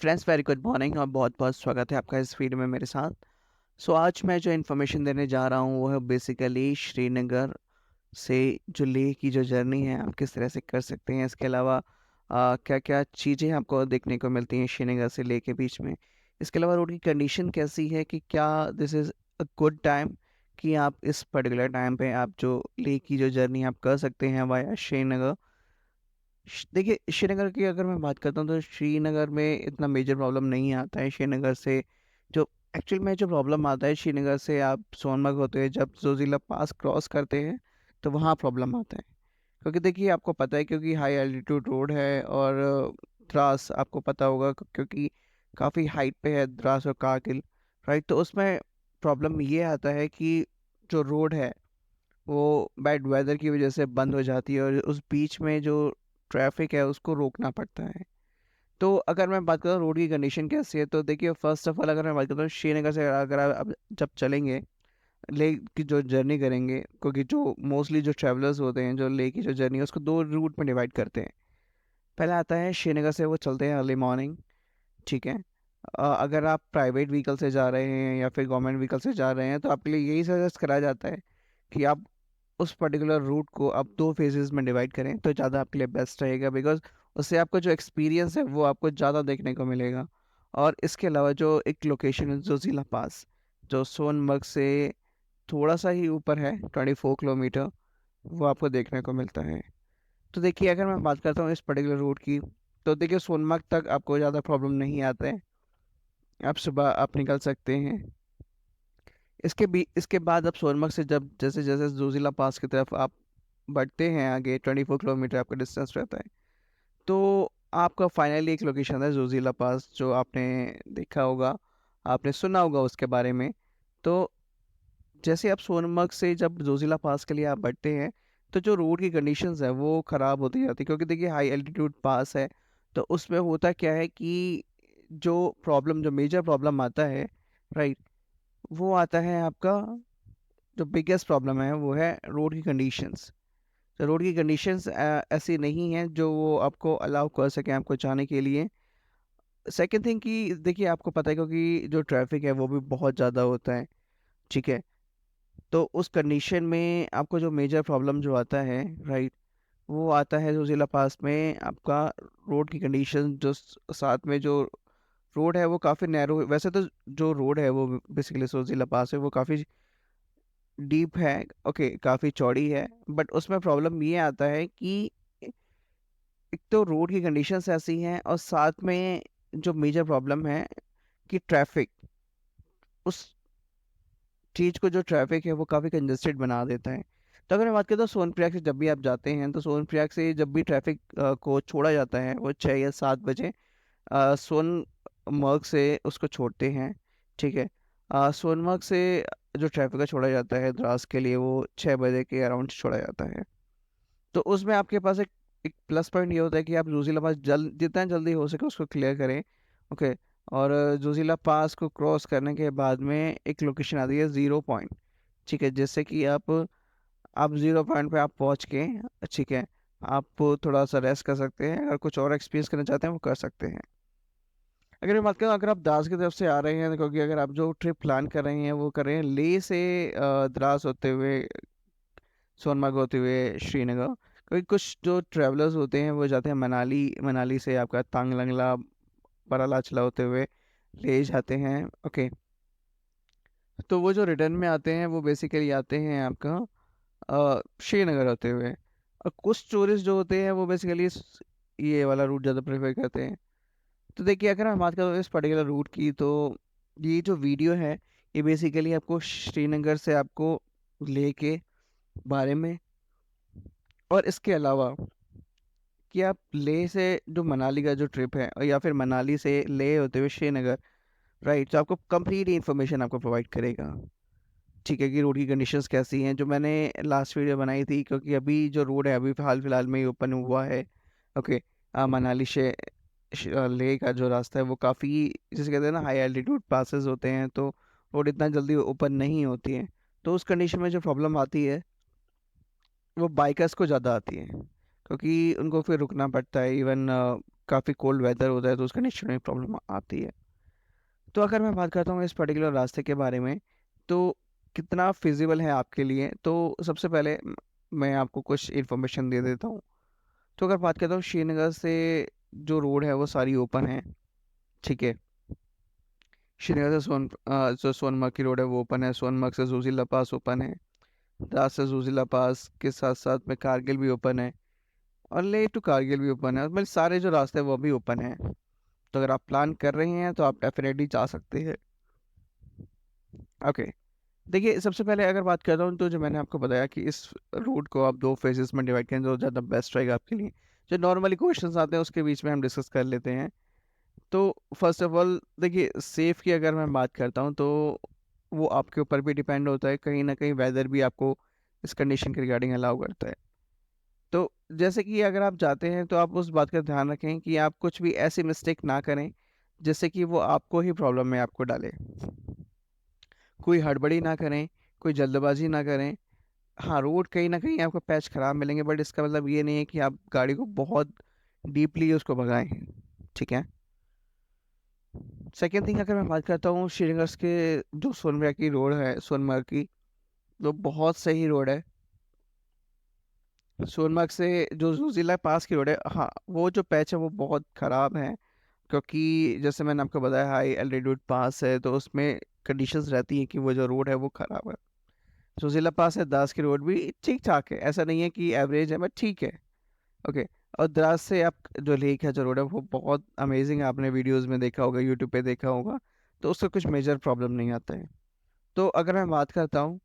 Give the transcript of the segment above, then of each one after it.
Friends, very good morning और बहुत-बहुत स्वागत है आपका इस वीडियो में मेरे साथ। आज मैं जो इन्फॉर्मेशन देने जा रहा हूँ वो है बेसिकली श्रीनगर से जो लेह की जो जर्नी है आप किस तरह से कर सकते हैं। इसके अलावा क्या-क्या चीज़ें आपको देखने को मिलती हैं श्रीनगर से लेह के बीच में। इसके अलावा रोड की कंडीशन कैसी है कि क्या this is a good time कि आप इस पर्टिकुलर टाइम पे आप जो लेह की जो जर्नी आप कर सकते हैं वाया श्रीनगर। देखिए, श्रीनगर की अगर मैं बात करता हूँ तो श्रीनगर में इतना मेजर प्रॉब्लम नहीं आता है। श्रीनगर से जो एक्चुअल में जो प्रॉब्लम आता है श्रीनगर से आप सोनमर्ग होते हैं जब ज़ोज़िला पास क्रॉस करते हैं तो वहाँ प्रॉब्लम आता है। क्योंकि देखिए आपको पता है क्योंकि हाई एल्टीट्यूड रोड है और द्रास आपको पता होगा क्योंकि काफ़ी हाइट पे है द्रास और कारगिल, राइट? तो उसमें प्रॉब्लम ये आता है कि जो रोड है वो बैड वेदर की वजह से बंद हो जाती है और उस बीच में जो ट्रैफिक है उसको रोकना पड़ता है। तो अगर मैं बात करूँ रोड की कंडीशन कैसी है तो देखिए फ़र्स्ट ऑफ ऑल अगर मैं बात करता हूँ श्रीनगर से अगर आप अब जब चलेंगे लेह की जो जर्नी करेंगे क्योंकि जो मोस्टली जो ट्रैवलर्स होते हैं जो लेह की जो जर्नी है उसको 2 रूट में डिवाइड करते हैं। पहला आता है श्रीनगर से वो चलते हैं अर्ली मॉर्निंग, ठीक है? अगर आप प्राइवेट व्हीकल से जा रहे हैं या फिर गवर्नमेंट व्हीकल से जा रहे हैं तो आपके लिए यही सजेस्ट करा जाता है कि आप उस पर्टिकुलर रूट को आप 2 फेजेस में डिवाइड करें तो ज़्यादा आपके लिए बेस्ट रहेगा बिकॉज़ उससे आपको जो एक्सपीरियंस है वो आपको ज़्यादा देखने को मिलेगा। और इसके अलावा जो एक लोकेशन है जोशीला पास, जो सोनमर्ग से थोड़ा-सा ही ऊपर है 24 किलोमीटर, वो आपको देखने को मिलता है। तो देखिए अगर मैं बात करता हूँ इस पर्टिकुलर रूट की, तो देखिए सोनमर्ग तक आपको ज़्यादा प्रॉब्लम नहीं आता है। आप सुबह आप निकल सकते हैं। इसके बाद आप सोनमर्ग से जब जैसे-जैसे जोशीला पास की तरफ आप बढ़ते हैं आगे 24 किलोमीटर आपका डिस्टेंस रहता है। तो आपका फाइनली एक लोकेशन है जोशीला पास जो आपने देखा होगा, आपने सुना होगा उसके बारे में। तो जैसे आप सोनमर्ग से जब जोशीला पास के लिए आप बढ़ते हैं, तो जो रोड की कंडीशंस है वो ख़राब होती जाती है क्योंकि देखिए हाई एल्टीट्यूड पास है, तो उसमें होता क्या है कि जो मेजर प्रॉब्लम आता है, राइट? वो आता है आपका जो बिगेस्ट प्रॉब्लम है वो है रोड की कंडीशंस। तो रोड की कंडीशंस ऐसी नहीं हैं जो वो आपको अलाउ कर सकें आपको जाने के लिए। सेकंड थिंग कि देखिए आपको पता है क्योंकि जो ट्रैफ़िक है वो भी बहुत ज़्यादा होता है, ठीक है? तो उस कंडीशन में आपको जो मेजर प्रॉब्लम जो आता है, राइट? वो आता है ज़ोज़िला पास में आपका रोड की कंडीशन जो साथ में जो रोड है वो काफ़ी नैरो है। वैसे तो जो रोड है वो बेसिकली ज़ोज़िला पास है वो काफ़ी डीप है, ओके, काफ़ी चौड़ी है, बट उसमें प्रॉब्लम ये आता है कि एक तो रोड की कंडीशंस ऐसी हैं और साथ में जो मेजर प्रॉब्लम है कि ट्रैफ़िक, उस चीज़ को जो ट्रैफ़िक है वो काफ़ी कंजेस्टेड बना देता है। तो अगर मैं बात करूँ तो सोनप्रयाग से जब भी आप जाते हैं तो सोनप्रयाग से जब भी ट्रैफ़िक को छोड़ा जाता है वो 6 या 7 बजे सोनमर्ग से उसको छोड़ते हैं, ठीक है? सोनमर्ग से जो ट्रैफ़िक को छोड़ा जाता है द्रास के लिए वो 6 बजे के अराउंड छोड़ा जाता है। तो उसमें आपके पास एक एक प्लस पॉइंट ये होता है कि आप ज़ोज़िला पास जल जितना जल्दी हो सके उसको क्लियर करें, ओके? और ज़ोज़िला पास को क्रॉस करने के बाद में एक लोकेशन आती है ज़ीरो पॉइंट, ठीक है? जिससे कि आप ज़ीरो पॉइंट पे आप पहुँच के, ठीक है? आप थोड़ा-सा रेस्ट कर सकते हैं, अगर कुछ और एक्सपीरियंस करना चाहते हैं वो कर सकते हैं। अगर मैं बात करूँ अगर आप द्रास की तरफ से आ रहे हैं क्योंकि अगर आप जो ट्रिप प्लान कर रहे हैं वो कर रहे हैं लेह से द्रास होते हुए सोनमर्ग होते हुए श्रीनगर, क्योंकि कुछ जो ट्रैवलर्स होते हैं वो जाते हैं मनाली, मनाली से आपका तांग लंगला, बरालाचला होते हुए ले जाते हैं, ओके। तो वो जो रिटर्न में आते हैं वो बेसिकली आते हैं आपका श्रीनगर होते हुए। और कुछ टूरिस्ट जो होते हैं वो बेसिकली ये वाला रूट ज़्यादा प्रेफर करते हैं। तो देखिए अगर मैं बात करूँ इस पर्टिकुलर रूट की तो ये जो वीडियो है ये बेसिकली आपको श्रीनगर से आपको लेह के बारे में और इसके अलावा कि आप लेह से जो मनाली का जो ट्रिप है और या फिर मनाली से लेह होते हुए श्रीनगर, राइट? तो आपको कंप्लीट इन्फॉर्मेशन आपको प्रोवाइड करेगा, ठीक है? कि रोड की कंडीशंस कैसी हैं जो मैंने लास्ट वीडियो बनाई थी क्योंकि अभी जो रोड है अभी हाल फिलहाल में ही ओपन हुआ है, ओके। मनाली से लेह का जो रास्ता है वो काफ़ी, जिसे कहते हैं ना, हाई एल्टीट्यूड पासेस होते हैं तो रोड इतना जल्दी ओपन नहीं होती है। तो उस कंडीशन में जो प्रॉब्लम आती है वो बाइकर्स को ज़्यादा आती है क्योंकि उनको फिर रुकना पड़ता है। इवन काफ़ी कोल्ड वेदर होता है तो उस कंडीशन में प्रॉब्लम आती है। तो अगर मैं बात करता हूँ इस पर्टिकुलर रास्ते के बारे में, तो कितना फिजिबल है आपके लिए, तो सबसे पहले मैं आपको कुछ इन्फॉर्मेशन दे देता हूँ। तो अगर बात करता हूँ श्रीनगर से जो रोड है वो सारी ओपन है, ठीक है। श्रीनगर से जो सोनमर्ग की रोड है वो ओपन है, सोनमर्ग से जोजिला पास ओपन है, द्रास से जोजिला पास के साथ साथ में कारगिल भी ओपन है, और ले टू कारगिल भी ओपन है, मतलब सारे जो रास्ते हैं वो भी ओपन है। तो अगर आप प्लान कर रहे हैं तो आप डेफिनेटली जा सकते हैं। ओके, देखिए सबसे पहले अगर बात करता हूँ तो जो मैंने आपको बताया कि इस रूट को आप 2 फेजेस में डिवाइड करें तो ज़्यादा बेस्ट रहेगा आपके लिए। जो नॉर्मली क्वेश्चंस आते हैं उसके बीच में हम डिस्कस कर लेते हैं। तो फर्स्ट ऑफ ऑल देखिए, सेफ़ की अगर मैं बात करता हूँ तो वो आपके ऊपर भी डिपेंड होता है, कहीं न कहीं वेदर भी आपको इस कंडीशन के रिगार्डिंग अलाउ करता है। तो जैसे कि अगर आप जाते हैं तो आप उस बात का ध्यान रखें कि आप कुछ भी ऐसी मिस्टेक ना करें जिससे कि वो आपको ही प्रॉब्लम में आपको डाले। कोई हड़बड़ी ना करें, कोई जल्दबाजी ना करें। हाँ, रोड कहीं न कहीं आपको पैच ख़राब मिलेंगे, बट इसका मतलब ये नहीं है कि आप गाड़ी को बहुत डीपली उसको भगाएँ, ठीक है? सेकंड थिंग अगर मैं बात करता हूँ श्रीनगर के जो सोनमर्ग की रोड है, सोनमर्ग की, तो बहुत सही रोड है। सोनमर्ग से जो ज़ोज़िला पास की रोड है, हाँ, वो जो पैच है वो बहुत ख़राब है, क्योंकि जैसे मैंने आपको बताया हाई एल्टीट्यूड पास है तो उसमें कंडीशंस रहती हैं कि वो जो रोड है वो ख़राब है। ज़ोज़िला पास है, दास की रोड भी ठीक-ठाक है, ऐसा नहीं है कि एवरेज है, बट ठीक है। ओके, और द्रास से आप जो लेक है, जो रोड है वो बहुत अमेजिंग है, आपने वीडियोज़ में देखा होगा, यूट्यूब पे देखा होगा, तो उसका कुछ मेजर प्रॉब्लम नहीं आता है। तो अगर मैं बात करता हूँ,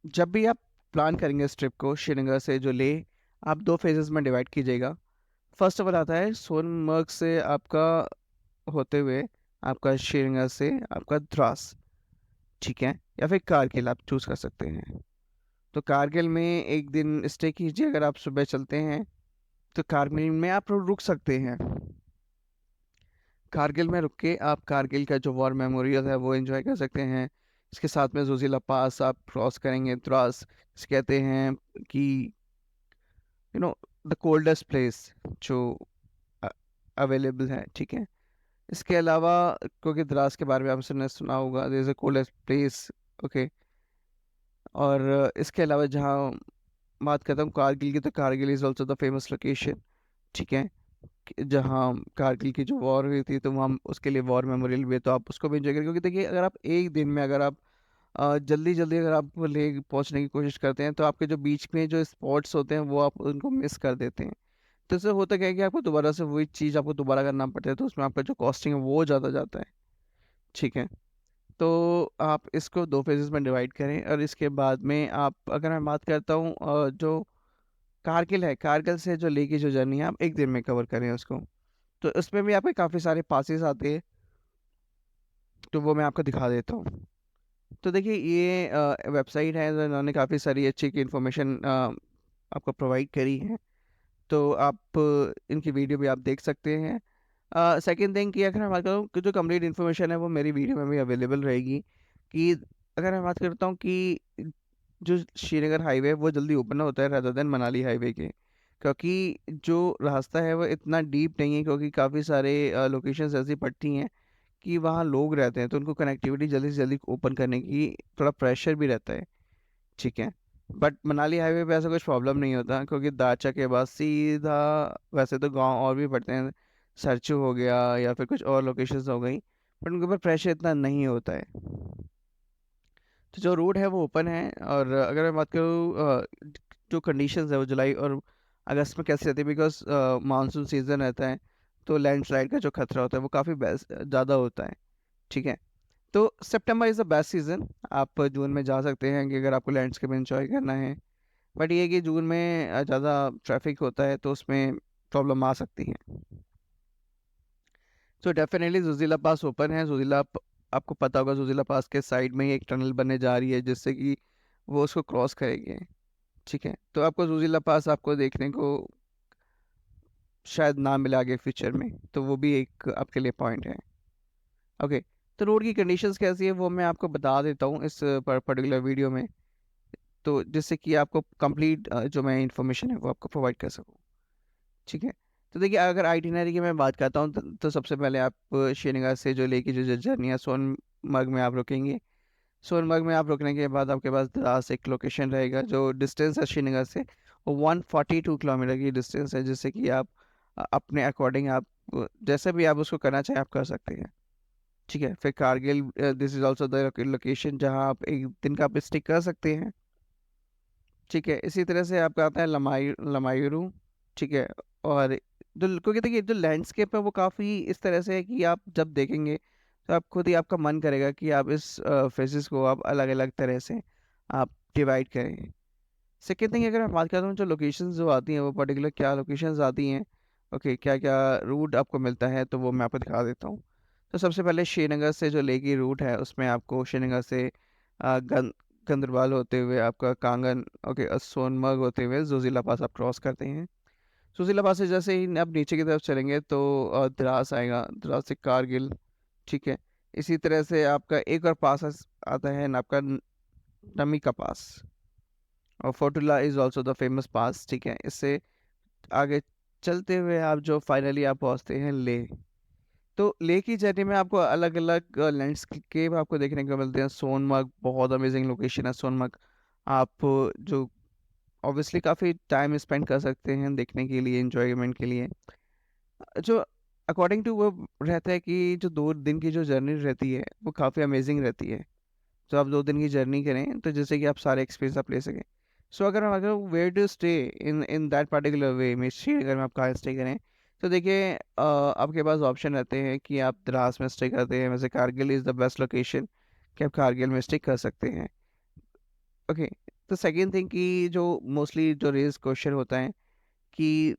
जब भी आप प्लान करेंगे इस ट्रिप को श्रीनगर से जो ले, आप 2 फेजेज़ में डिवाइड कीजिएगा। फर्स्ट ऑफ ऑल आता है सोनमर्ग से आपका होते हुए आपका श्रीनगर से आपका द्रास, ठीक है? या फिर कारगिल आप चूज़ कर सकते हैं। तो कारगिल में 1 दिन स्टे कीजिए, अगर आप सुबह चलते हैं, तो कारगिल में आप रुक सकते हैं। कारगिल में रुक के आप कारगिल का जो वॉर मेमोरियल है वो एंजॉय कर सकते हैं। इसके साथ में ज़ोज़िला पास आप क्रॉस करेंगे, द्रास जिसे कहते हैं कि you know the coldest place जो अवेलेबल है, ठीक है? इसके अलावा क्योंकि द्रास के बारे में आपने सुना होगा, there is a coldest place, okay. और इसके अलावा जहाँ बात करता हूँ कारगिल की, तो Kargil is also the famous location, ठीक है? जहाँ कारगिल की जो वॉर हुई थी तो वहाँ उसके लिए वॉर मेमोरियल भी है, तो आप उसको भी एंजॉय करें, क्योंकि देखिए अगर आप एक दिन में अगर आप जल्दी जल्दी अगर आप ले पहुँचने की कोशिश करते हैं तो आपके जो बीच में जो स्पॉट्स होते हैं वो आप उनको मिस कर देते हैं। तो इससे होता क्या है कि आपको दोबारा से वही चीज़ आपको दोबारा करना पड़ता है, तो उसमें आपका जो कॉस्टिंग है वो ज़्यादा जाता है, ठीक है? तो आप इसको 2 फेजेज़ में डिवाइड करें, और इसके बाद में आप अगर मैं बात करता हूँ जो कारगिल है, कारगिल से जो लेह की जो जर्नी है आप 1 दिन में कवर करें उसको। तो उसमें भी आपके काफ़ी सारे पासेस आते हैं, तो वो मैं आपको दिखा देता हूँ। तो देखिए ये वेबसाइट है, तो इन्होंने काफ़ी सारी अच्छी की इन्फॉर्मेशन आपको प्रोवाइड करी है, तो आप इनकी वीडियो भी आप देख सकते हैं। सेकंड थिंग कि अगर मैं बात करूँ कि जो कंप्लीट इन्फॉर्मेशन है वो मेरी वीडियो में भी अवेलेबल रहेगी, कि अगर मैं बात करता हूँ कि जो श्रीनगर हाईवे है वो जल्दी ओपन होता है रादर देन मनाली हाईवे के, क्योंकि जो रास्ता है वो इतना डीप नहीं है, क्योंकि काफ़ी सारे लोकेशंस ऐसी पड़ती हैं कि वहाँ लोग रहते हैं, तो उनको कनेक्टिविटी जल्दी से जल्दी ओपन करने की थोड़ा प्रेशर भी रहता है, ठीक है। बट मनाली हाईवे पे ऐसा कुछ प्रॉब्लम नहीं होता, क्योंकि दाचा के बाद सीधा, वैसे तो गांव और भी पड़ते हैं, सरचू हो गया या फिर कुछ और लोकेशंस हो गई, बट उनके ऊपर प्रेशर इतना नहीं होता है। तो जो रोड है वो ओपन है, और अगर मैं बात करूँ जो कंडीशंस है वो जुलाई और अगस्त में कैसे रहती है, बिकॉज मानसून सीज़न रहता है, तो लैंडस्लाइड का जो खतरा होता है वो काफ़ी ज़्यादा होता है, ठीक है। तो सितंबर इज़ द बेस्ट सीज़न, आप जून में जा सकते हैं कि अगर आपको लैंडस्केप एंजॉय करना है, बट ये है कि जून में ज़्यादा ट्रैफिक होता है तो उसमें प्रॉब्लम आ सकती है। तो डेफिनेटली ज़ोज़िला पास ओपन है, आपको पता होगा ज़ोज़िला पास के साइड में ही एक टनल बनने जा रही है जिससे कि वो उसको क्रॉस करेंगे, ठीक है। तो आपको ज़ोज़िला पास आपको देखने को शायद ना मिले आगे फ्यूचर में, तो वो भी एक आपके लिए पॉइंट है। ओके, तो रोड की कंडीशंस कैसी है वो मैं आपको बता देता हूँ इस पर्टिकुलर वीडियो में, तो जिससे कि आपको कंप्लीट जो मैं इंफॉर्मेशन है वो आपको प्रोवाइड कर सकूँ, ठीक है। तो देखिए अगर आइटिनरी की मैं बात करता हूँ तो सबसे पहले आप श्रीनगर से जो लेह की जो जर्नी है सोनमर्ग में आप रुकेंगे। सोनमर्ग में आप रुकने के बाद आपके पास द्रास एक लोकेशन रहेगा, जो डिस्टेंस है श्रीनगर से वो 142 किलोमीटर की डिस्टेंस है, जिससे कि आप अपने अकॉर्डिंग आप जैसे भी आप उसको करना चाहें आप कर सकते हैं। ठीक है, फिर Kargil, this is also the location जहाँ आप एक दिन का आप स्टे कर सकते हैं। ठीक है, इसी तरह से आपका आता है लमायूरू। ठीक है, और जो क्योंकि देखिए जो लैंडस्केप है वो काफ़ी इस तरह से है कि आप जब देखेंगे तो आप खुद ही आपका मन करेगा कि आप इस फेजेस को आप अलग अलग तरह से आप डिवाइड करें। सेकेंड थिंग अगर मैं बात करता हूँ जो लोकेशंस जो आती हैं वो पर्टिकुलर क्या लोकेशंस आती हैं, ओके, क्या क्या रूट आपको मिलता है, तो वो मैं आपको दिखा देता हूँ। तो सबसे पहले श्रीनगर से जो लेह की रूट है उसमें आपको श्रीनगर से गंदरबाल होते हुए आपका कांगन, ओके, सोनमर्ग होते हुए जोजिला पास आप क्रॉस करते हैं। जोजिला पास से जैसे ही आप नीचे की तरफ चलेंगे तो द्रास आएगा, द्रास से कारगिल। ठीक है, इसी तरह से आपका एक और पास आता है आपका नमी का पास, और फोर्टुला इज ऑल्सो द फेमस पास। ठीक है, इससे आगे चलते हुए आप जो फाइनली आप पहुंचते हैं ले। तो लेह की जर्नी में आपको अलग अलग लैंडस्केप आपको देखने को मिलते हैं। सोनमर्ग बहुत अमेजिंग लोकेशन है सोनमर्ग। आप जो ऑब्वियसली काफ़ी टाइम स्पेंड कर सकते हैं देखने के लिए, एंजॉयमेंट के लिए। जो अकॉर्डिंग टू वो रहता है कि जो 2 दिन की जो जर्नी रहती है वो काफ़ी अमेजिंग रहती है। तो आप 2 दिन की जर्नी करें तो जैसे कि आप सारे एक्सपीरियंस आप ले सकें। सो अगर were to stay in in that particular way में, श्रीनगर में आप कहाँ स्टे करें, तो देखिए आपके पास ऑप्शन रहते हैं कि आप द्रास में स्टे करते हैं, वैसे Kargil is the best location कि आप कारगिल में स्टे कर सकते हैं। ओके, तो सेकेंड थिंग कि जो मोस्टली जो रेज क्वेश्चन होता है कि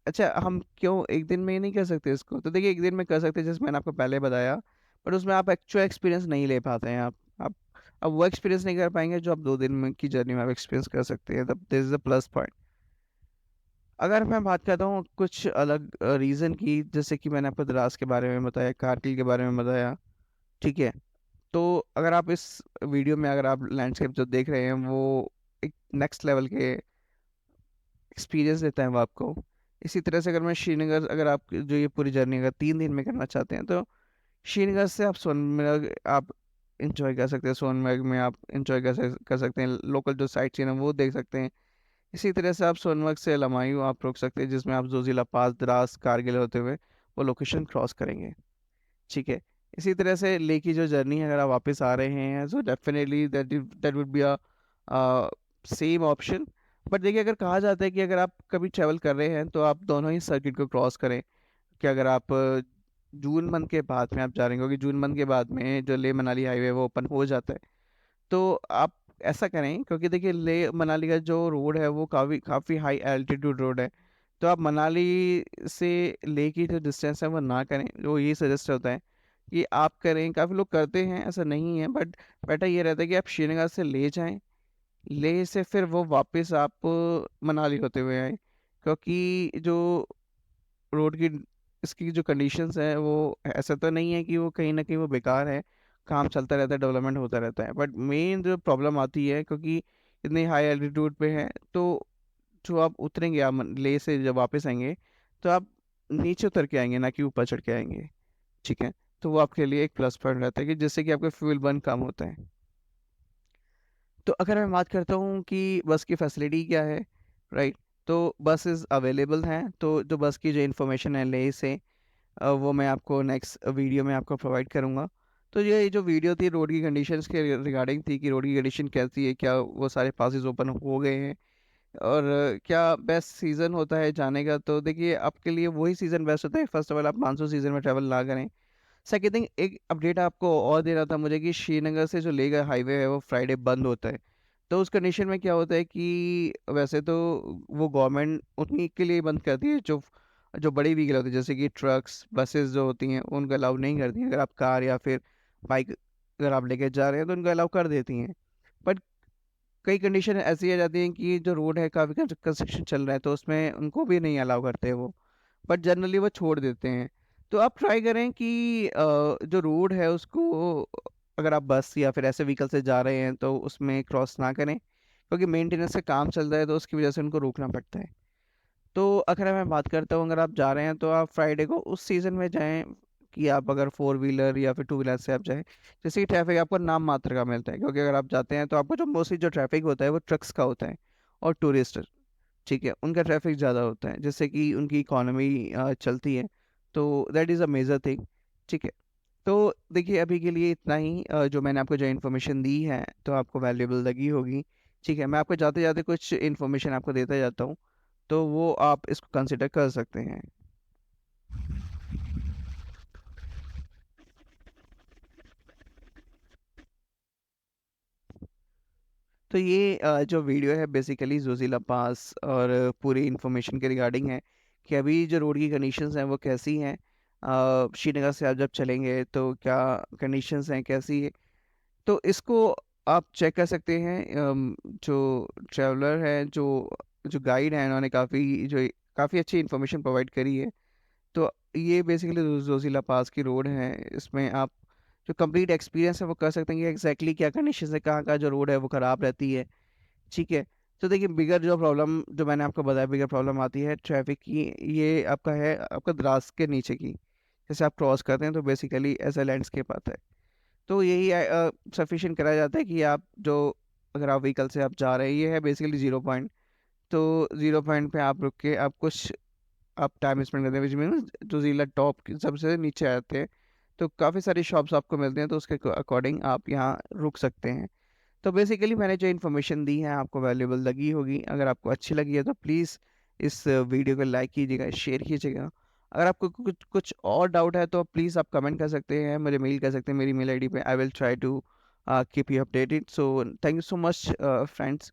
अच्छा हम क्यों एक दिन में नहीं कर सकते इसको, तो देखिए एक दिन में कर सकते हैं जैसे मैंने आपको पहले बताया, बट उसमें आप एक्चुअल एक्सपीरियंस नहीं ले पाते हैं। आप अब वो एक्सपीरियंस नहीं कर पाएंगे जो आप 2 दिन में की जर्नी में आप एक्सपीरियंस कर सकते हैं, तब this is the plus point. अगर मैं बात करता हूँ कुछ अलग रीज़न की, जैसे कि मैंने आपको द्रास के बारे में बताया, कारगिल के बारे में बताया। ठीक है, तो अगर आप इस वीडियो में अगर आप लैंडस्केप जो देख रहे हैं वो एक नेक्स्ट लेवल के एक्सपीरियंस देता है वो आपको। इसी तरह से अगर मैं श्रीनगर, अगर आप जो ये पूरी जर्नी अगर 3 दिन में करना चाहते हैं तो श्रीनगर से आप सोनमर्ग आप इंजॉय कर सकते हैं। सोनमर्ग में आप इंजॉय कर सकते हैं, लोकल जो साइट सीन है वो देख सकते हैं। इसी तरह से आप सोनमर्ग से लमायू आप रुक सकते हैं, जिसमें आप जोजिला पास, द्रास, कारगिल होते हुए वो लोकेशन क्रॉस करेंगे। ठीक है, इसी तरह से लेह की जो जर्नी है अगर आप वापस आ रहे हैं so definitely that would be a same option. But देखिए अगर कहा जाता है कि अगर आप कभी ट्रैवल कर रहे हैं तो आप दोनों ही सर्किट को क्रॉस करें, कि अगर आप जून मंथ के बाद में आप जा रहे हैं, क्योंकि जून मंथ के बाद में जो लेह मनाली हाईवे वो ओपन हो जाता है, तो आप ऐसा करें, क्योंकि देखिए लेह मनाली का जो रोड है वो काफ़ी काफ़ी हाई एल्टीट्यूड रोड है। तो आप मनाली से लेह की जो डिस्टेंस है वो ना करें, जो ये सजेस्ट होता है कि आप करें। काफ़ी लोग करते हैं, ऐसा नहीं है, बट बेटर ये रहता है कि आप श्रीनगर से ले जाएं, लेह से फिर वो वापस आप मनाली होते हुए आए, क्योंकि जो रोड की इसकी जो कंडीशंस है वो ऐसा तो नहीं है कि वो कहीं ना कहीं वो बेकार है, काम चलता रहता है, डेवलपमेंट होता रहता है, बट मेन जो प्रॉब्लम आती है क्योंकि इतनी हाई एल्टीट्यूड पे है, तो जो आप उतरेंगे, आप लेह से जब वापस आएंगे तो आप नीचे उतर के आएंगे, ना कि ऊपर चढ़ के आएंगे। ठीक है, तो वो आपके लिए एक प्लस पॉइंट रहता है कि जिससे कि आपका फ्यूल बर्न कम होता है। तो अगर मैं बात करता हूँ कि बस की फैसिलिटी क्या है, राइट, तो बसेस अवेलेबल हैं। तो जो बस की जो इन्फॉर्मेशन है लेह से, वो मैं आपको नेक्स्ट वीडियो में आपको प्रोवाइड करूँगा। तो ये जो वीडियो थी रोड की कंडीशंस के रिगार्डिंग थी कि रोड की कंडीशन कैसी है, क्या वो सारे पासेस ओपन हो गए हैं, और क्या बेस्ट सीज़न होता है जाने का। तो देखिए आपके लिए वही सीज़न बेस्ट होता है, फर्स्ट ऑफ ऑल आप मानसून सीज़न में ट्रैवल ना करें। सेकेंड थिंग, एक अपडेट आपको और देना था मुझे कि श्रीनगर से जो लेह का हाईवे है वो फ्राइडे बंद होता है। तो उस कंडीशन में क्या होता है कि वैसे तो वो गवर्नमेंट उन्हीं के लिए बंद करती है जो जो बड़ी व्हीकल होती है, जैसे कि ट्रक्स, बसेस जो होती हैं उनको अलाउ नहीं करती हैं। अगर आप कार या फिर बाइक अगर आप लेके जा रहे हैं तो उनको अलाउ कर देती हैं। बट कई कंडीशन ऐसी आ जाती हैं कि जो रोड है काफ़ी कंस्ट्रक्शन चल रहा है तो उसमें उनको भी नहीं अलाउ करते वो, बट जनरली वो छोड़ देते हैं। तो आप ट्राई करें कि जो रोड है उसको, अगर आप बस या फिर ऐसे व्हीकल से जा रहे हैं तो उसमें क्रॉस ना करें, क्योंकि मेंटेनेंस का काम चल रहा है तो उसकी वजह से उनको रोकना पड़ता है। तो अगर मैं बात करता हूँ, अगर आप जा रहे हैं तो आप फ्राइडे को उस सीज़न में जाएँ कि आप अगर 4 व्हीलर या फिर 2 व्हीलर से आप जाएँ। जैसे कि ट्रैफ़िक आपको नाम मात्र का मिलता है, क्योंकि अगर आप जाते हैं तो आपको जो मोस्टली जो ट्रैफ़िक होता है वो ट्रक्स का होता है और टूरिस्ट, ठीक है? उनका ट्रैफ़िक ज़्यादा होता है, जिससे कि उनकी इकोनॉमी चलती है। तो that is a major thing, ठीक है? तो देखिए अभी के लिए इतना ही, जो मैंने आपको जो इन्फॉर्मेशन दी है तो आपको वैल्यूएबल लगी होगी, ठीक है? मैं आपको जाते-जाते कुछ इन्फॉर्मेशन आपको देता जाता हूँ, तो वो आप इसको कंसिडर कर सकते हैं। तो ये जो वीडियो है बेसिकली ज़ोज़िला पास और पूरी इन्फॉर्मेशन के रिगार्डिंग है कि अभी जो रोड की कंडीशंस हैं वो कैसी हैं। श्रीनगर से आप जब चलेंगे तो क्या कंडीशंस हैं, कैसी है? तो इसको आप चेक कर सकते हैं। जो ट्रैवलर हैं, जो जो गाइड हैं, उन्होंने काफ़ी अच्छी इन्फॉर्मेशन प्रोवाइड करी है। तो ये बेसिकली ज़ोज़िला पास की रोड है। इसमें आप जो कंप्लीट एक्सपीरियंस है वो कर सकते हैं कि एग्जैक्टली क्या कंडीशन है, कहाँ का जो रोड है वो ख़राब रहती है, ठीक है? तो देखिए बिगर जो प्रॉब्लम जो मैंने आपको बताया, बिगर प्रॉब्लम आती है ट्रैफिक की। ये आपका है आपका द्रास के नीचे की, जैसे आप क्रॉस करते हैं तो बेसिकली ऐसा लैंडस्केप आता है। तो यही सफिशिएंट करा जाता है कि आप जो अगर आप व्हीकल से आप जा रहे हैं, ये है बेसिकली ज़ीरो पॉइंट। तो ज़ीरो पॉइंट पे आप रुक के आप कुछ आप टाइम स्पेंड करते हैं, विच मीन्स जो ज़िला टॉप की सबसे नीचे आते हैं, तो काफ़ी सारी शॉप्स आपको मिलते हैं, तो उसके अकॉर्डिंग आप यहाँ रुक सकते हैं। तो बेसिकली मैंने जो इन्फॉर्मेशन दी है आपको वैल्यूएबल लगी होगी। अगर आपको अच्छी लगी है तो प्लीज़ इस वीडियो को लाइक कीजिएगा, शेयर कीजिएगा। अगर आपको कुछ कुछ और डाउट है तो प्लीज़ आप कमेंट कर सकते हैं, मुझे मेल कर सकते हैं मेरी मेल आईडी पे। I will try to keep you updated. So thank you so much friends.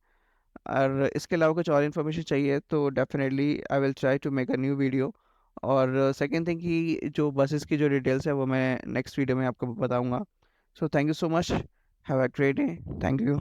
और इसके अलावा कुछ और इन्फॉर्मेशन चाहिए तो definitely I will try to make a new video. और सेकेंड थिंग कि जो बसेस की जो डिटेल्स है वो मैं नेक्स्ट वीडियो में आपको बताऊंगा। सो thank you so much. Have a great day. Thank you.